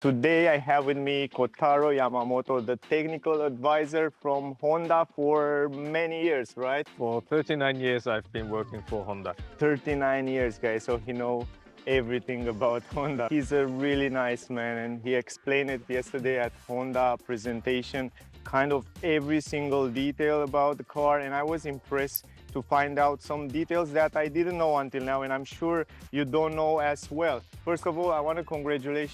Today I have with me Kotaro Yamamoto, the technical advisor from Honda for many years, right? For 39 years, I've been working for Honda. 39 years, guys, so he knows everything about Honda. He's a really nice man and he explained it yesterday at Honda presentation, kind of every single detail about the car, and I was impressed to find out some details that I didn't know until now, and I'm sure you don't know as well. First of all, I want to congratulate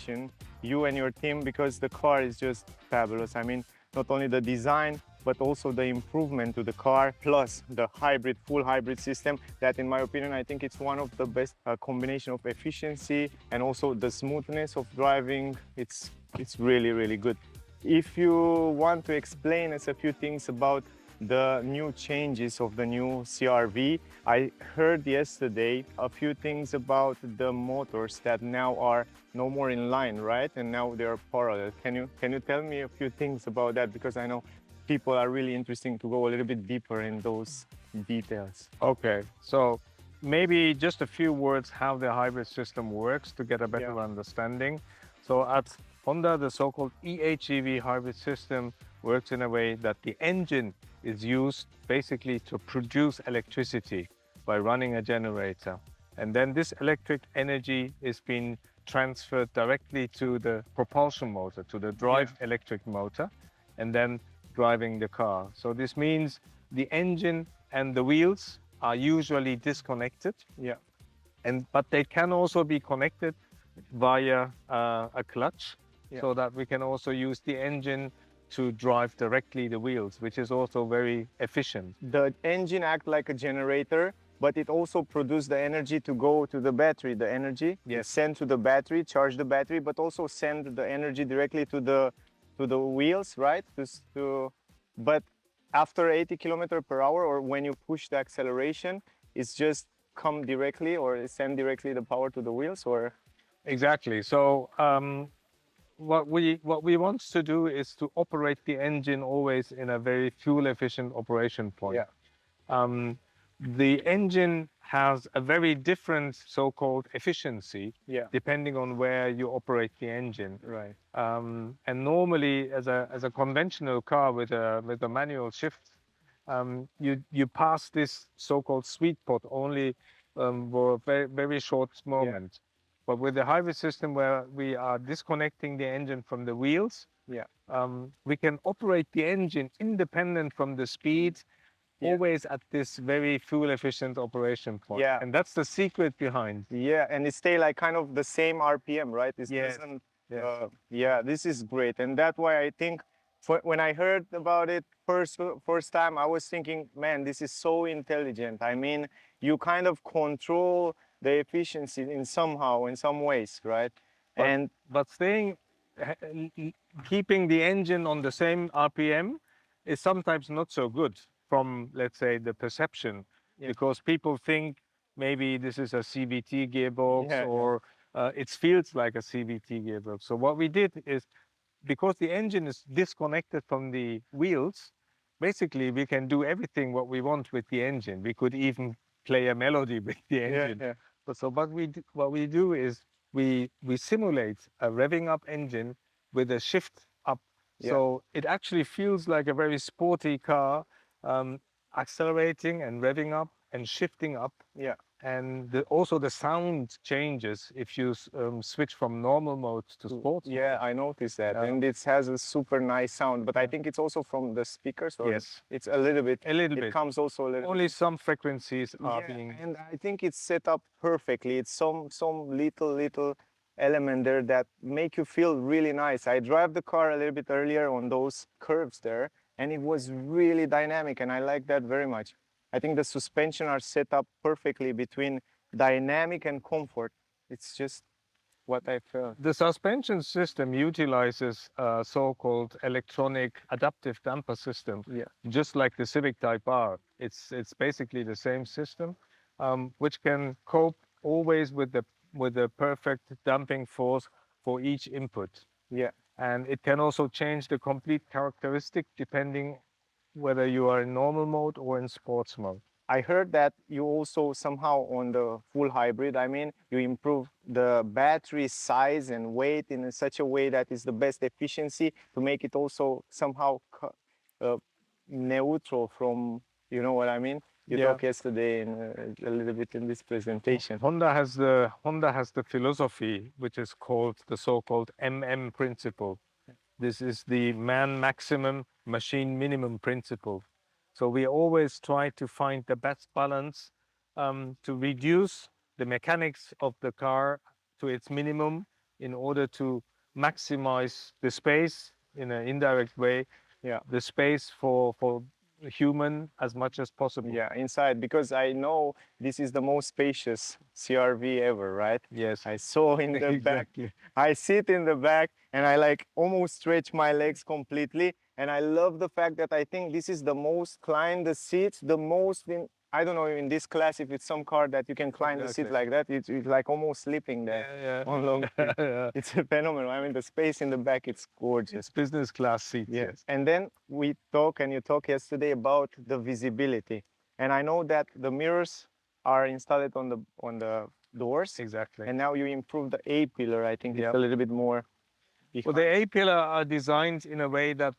you and your team because the car is just fabulous. I mean, not only the design, but also the improvement to the car, plus the hybrid, full hybrid system that, in my opinion, I think it's one of the best combination of efficiency and also the smoothness of driving. It's really, really good. If you want to explain us a few things about the new changes of the new CR-V, I heard yesterday a few things about the motors that now are no more in line, right? And now they are parallel. Can you tell me a few things about that? Because I know people are really interested to go a little bit deeper in those details. Okay, so maybe just a few words how the hybrid system works to get a better Yeah. understanding. So at Honda, the so-called EHEV hybrid system works in a way that the engine is used basically to produce electricity by running a generator. And then this electric energy is being transferred directly to the propulsion motor, to the drive electric motor, and then driving the car. So this means the engine and the wheels are usually disconnected, Yeah. but they can also be connected via a clutch, Yeah. so that we can also use the engine to drive directly the wheels, which is also very efficient. The engine acts like a generator, but it also produces the energy to go to the battery. The energy is sent to the battery, charge the battery, but also send the energy directly to the wheels, right? But after 80 kilometers per hour, or when you push the acceleration, it's just come directly or send directly the power to the wheels, or Exactly. So what we want to do is to operate the engine always in a very fuel efficient operation point. yeah, The engine has a very different so-called efficiency yeah, depending on where you operate the engine. right, And normally, as a conventional car with a manual shift, you pass this so-called sweet spot only for a very short moment. But with the hybrid system, where we are disconnecting the engine from the wheels, yeah. we can operate the engine independent from the speed, always at this very fuel efficient operation point. Yeah. And that's the secret behind. Yeah, and it stay like kind of the same RPM, right? It Yes. doesn't. Yes. Yeah, this is great, and that's why I think when I heard about it first time, I was thinking, man, this is so intelligent. I mean, you kind of control the efficiency in some ways, right? But, And but keeping the engine on the same RPM is sometimes not so good from, let's say, the perception, because people think maybe this is a CVT gearbox, or it feels like a CVT gearbox. So what we did is, because the engine is disconnected from the wheels, basically we can do everything what we want with the engine. We could even play a melody with the engine. But so what we do is we simulate a revving up engine with a shift up. So it actually feels like a very sporty car, accelerating and revving up and shifting up. yeah. And also the sound changes if you switch from normal mode to sports mode. Yeah, I noticed that, and it has a super nice sound. But I think it's also from the speakers. Or Yes. it's a little bit. A little It bit. comes also a little. Only some frequencies are Yeah, being. and I think it's set up perfectly. It's some little element there that make you feel really nice. I drive the car a little bit earlier on those curves there, and it was really dynamic, and I like that very much. I think the suspension are set up perfectly between dynamic and comfort. It's just what I felt. The suspension system utilizes a so-called electronic adaptive damper system, just like the Civic Type R. It's basically the same system, which can cope always with the perfect damping force for each input. Yeah. And it can also change the complete characteristic depending whether you are in normal mode or in sports mode. I heard that you also somehow on the full hybrid, I mean, you improve the battery size and weight in such a way that is the best efficiency to make it also somehow uh, neutral from, you know what I mean? You Yeah. talked yesterday in, a little bit in this presentation. Honda has the philosophy, which is called the so-called principle. This is the man maximum, machine minimum principle. So we always try to find the best balance to reduce the mechanics of the car to its minimum in order to maximize the space in an indirect way, Yeah. the space for human as much as possible. Yeah, inside, because I know this is the most spacious CRV ever, right? Yes. I saw in the back. Exactly. I sit in the back and I like almost stretch my legs completely. And I love the fact that I think this is the most climb the seats, the most in, I don't know in this class if it's some car that you can climb the seat Exactly. like that. It's like almost sleeping there Yeah, on long seat. yeah. It's a phenomenal. I mean, the space in the back, it's gorgeous. It's business class seats. Yeah. Yes. And then we talk and you talk yesterday about the visibility. And I know that the mirrors are installed on the doors. Exactly. And now you improve the A pillar. I think it's Yep. a little bit more Well, behind. the A pillar are designed in a way that,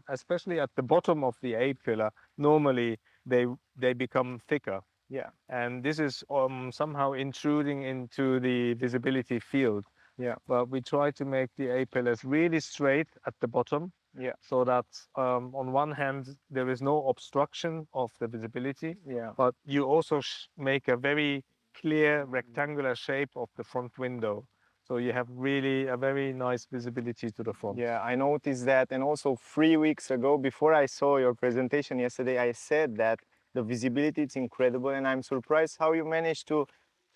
especially at the bottom of the A pillar, normally they become thicker, Yeah. and this is somehow intruding into the visibility field. Yeah. But we try to make the A pillars really straight at the bottom, Yeah. so that on one hand there is no obstruction of the visibility, Yeah. but you also make a very clear rectangular shape of the front window. So you have really a very nice visibility to the front. Yeah, I noticed that. And also 3 weeks ago, before I saw your presentation yesterday, I said that the visibility is incredible. And I'm surprised how you managed to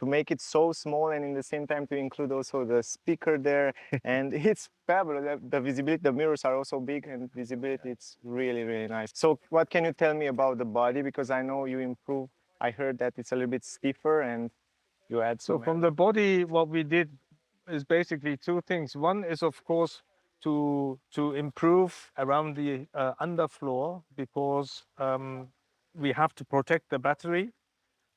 make it so small and in the same time to include also the speaker there. And it's fabulous. The visibility, the mirrors are also big and visibility, it's really, really nice. So what can you tell me about the body? Because I know you improve. I heard that it's a little bit stiffer and you add So some. from the body, what we did is basically two things. One is, of course, to improve around the underfloor, because we have to protect the battery.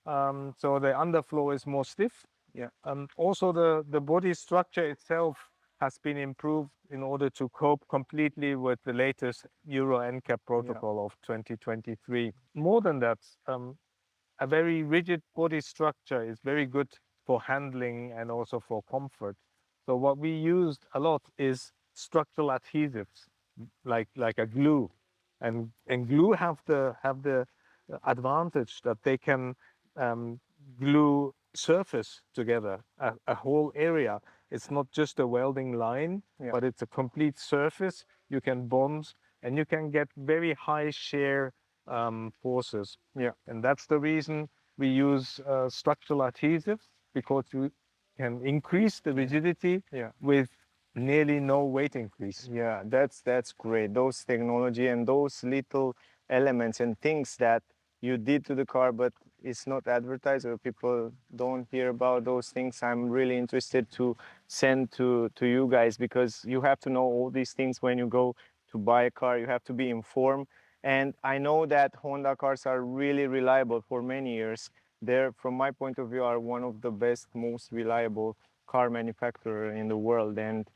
So the underfloor is more stiff. Yeah. Also, the body structure itself has been improved in order to cope completely with the latest Euro NCAP protocol of 2023. More than that, a very rigid body structure is very good for handling and also for comfort. So what we used a lot is structural adhesives, like a glue, and glue have the advantage that they can glue surface together, a whole area. It's not just a welding line, Yeah. but it's a complete surface. You can bond and you can get very high shear forces. Yeah. And that's the reason we use structural adhesives, because you can increase the rigidity Yeah. with nearly no weight increase. Yeah, that's great. Those technology and those little elements and things that you did to the car, but it's not advertised or people don't hear about those things. I'm really interested to send to you guys, because you have to know all these things when you go to buy a car. You have to be informed. And I know that Honda cars are really reliable for many years. They're, from my point of view, are one of the best, most reliable car manufacturer in the world. And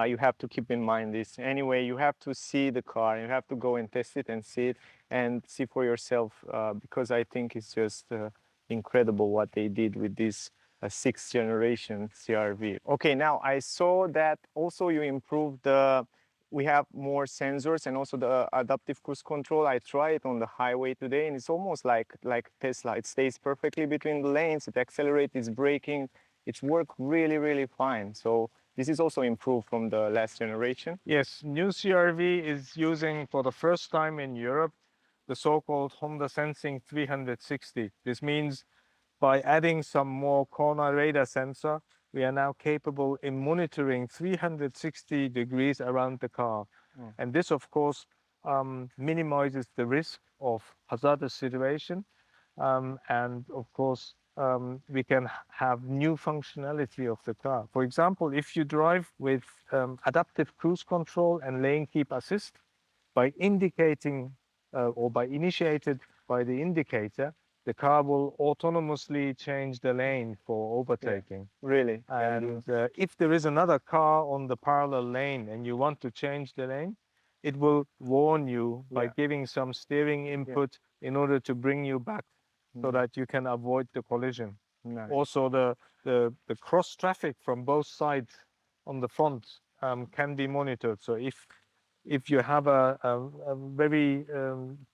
you have to keep in mind this. Anyway, you have to see the car, you have to go and test it and see it and see for yourself, because I think it's just incredible what they did with this sixth generation CRV. Okay, now I saw that also you improved we have more sensors and also the adaptive cruise control. I tried it on the highway today and it's almost like Tesla. It stays perfectly between the lanes, it accelerates, it's braking, it's worked really, really fine. So this is also improved from the last generation. Yes, new CRV is using for the first time in Europe the so-called Honda Sensing 360. This means by adding some more corner radar sensor, we are now capable in monitoring 360 degrees around the car. And this, of course, minimizes the risk of hazardous situation. And of course, we can have new functionality of the car. For example, if you drive with adaptive cruise control and lane keep assist, by indicating or by initiated by the indicator, the car will autonomously change the lane for overtaking. Really? And if there is another car on the parallel lane and you want to change the lane, it will warn you by Yeah. giving some steering input in order to bring you back so that you can avoid the collision. Nice. Also, the cross traffic from both sides on the front can be monitored. So if you have a very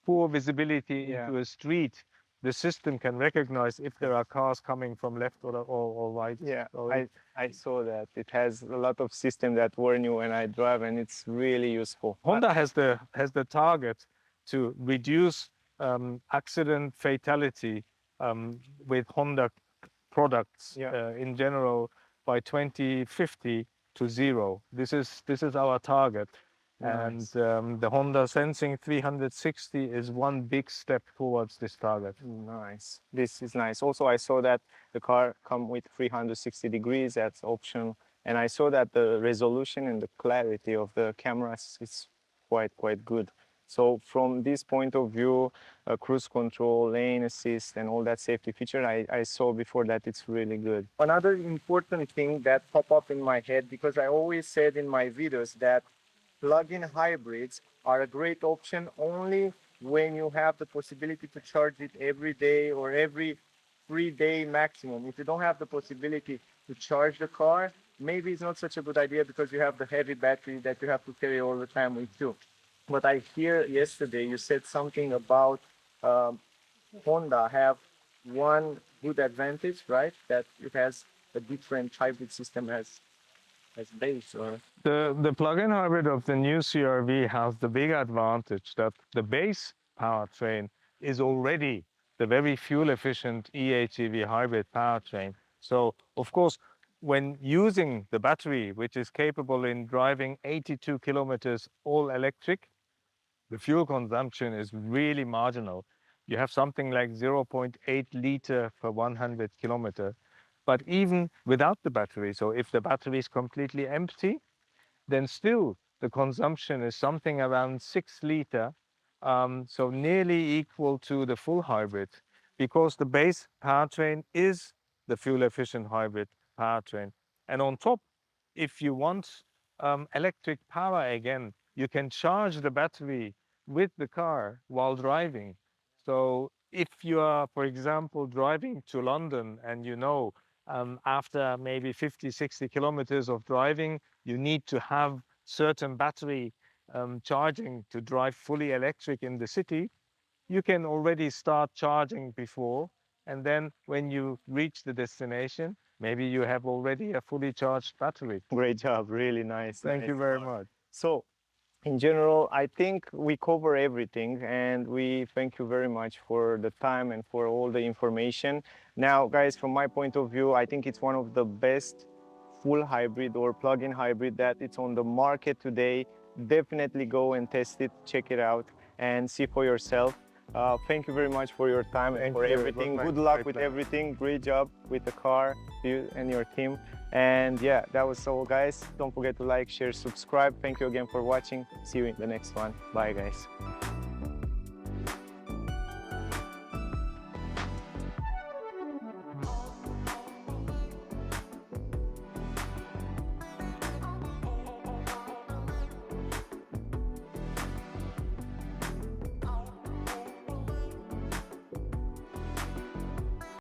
poor visibility Yeah. into a street, the system can recognize if there are cars coming from left or right. Yeah, So I saw that. It has a lot of system that warn you when I drive, and it's really useful. Honda has the target to reduce accident fatality with Honda products Yeah. in general by 2050 to zero. This is our target. Nice. And the Honda Sensing 360 is one big step towards this target. Nice. This is nice. Also, I saw that the car come with 360 degrees. That's optional. And I saw that the resolution and the clarity of the cameras is quite good. So from this point of view, cruise control, lane assist, and all that safety feature, I saw before that it's really good. Another important thing that pop up in my head, because I always said in my videos that plug-in hybrids are a great option only when you have the possibility to charge it every day or every 3-day maximum. If you don't have the possibility to charge the car, maybe it's not such a good idea because you have the heavy battery that you have to carry all the time with you. But I hear yesterday you said something about Honda have one good advantage, right? That it has a different hybrid system as base or The plug-in hybrid of the new CR-V has the big advantage that the base powertrain is already the very fuel-efficient eHEV hybrid powertrain. So, of course, when using the battery, which is capable in driving 82 kilometers all electric, the fuel consumption is really marginal. You have something like 0.8 liter per 100 kilometer. But even without the battery, so if the battery is completely empty, then still the consumption is something around 6 liter, so nearly equal to the full hybrid, because the base powertrain is the fuel-efficient hybrid powertrain. And on top, if you want electric power again, you can charge the battery with the car while driving. So if you are, for example, driving to London and you know after maybe 50, 60 kilometers of driving, you need to have certain battery charging to drive fully electric in the city, you can already start charging before. And then when you reach the destination, maybe you have already a fully charged battery. great job, really nice. Thank you very much. So in general, I think we cover everything, and we thank you very much for the time and for all the information. Now, guys, from my point of view, I think it's one of the best full hybrid or plug-in hybrid that it's on the market today. Definitely go and test it, check it out, and see for yourself. Thank you very much for your time and for everything. Good luck with everything. Great job with the car, you and your team. And yeah, that was all, guys. Don't forget to like, share, subscribe. Thank you again for watching. See you in the next one. Bye, guys.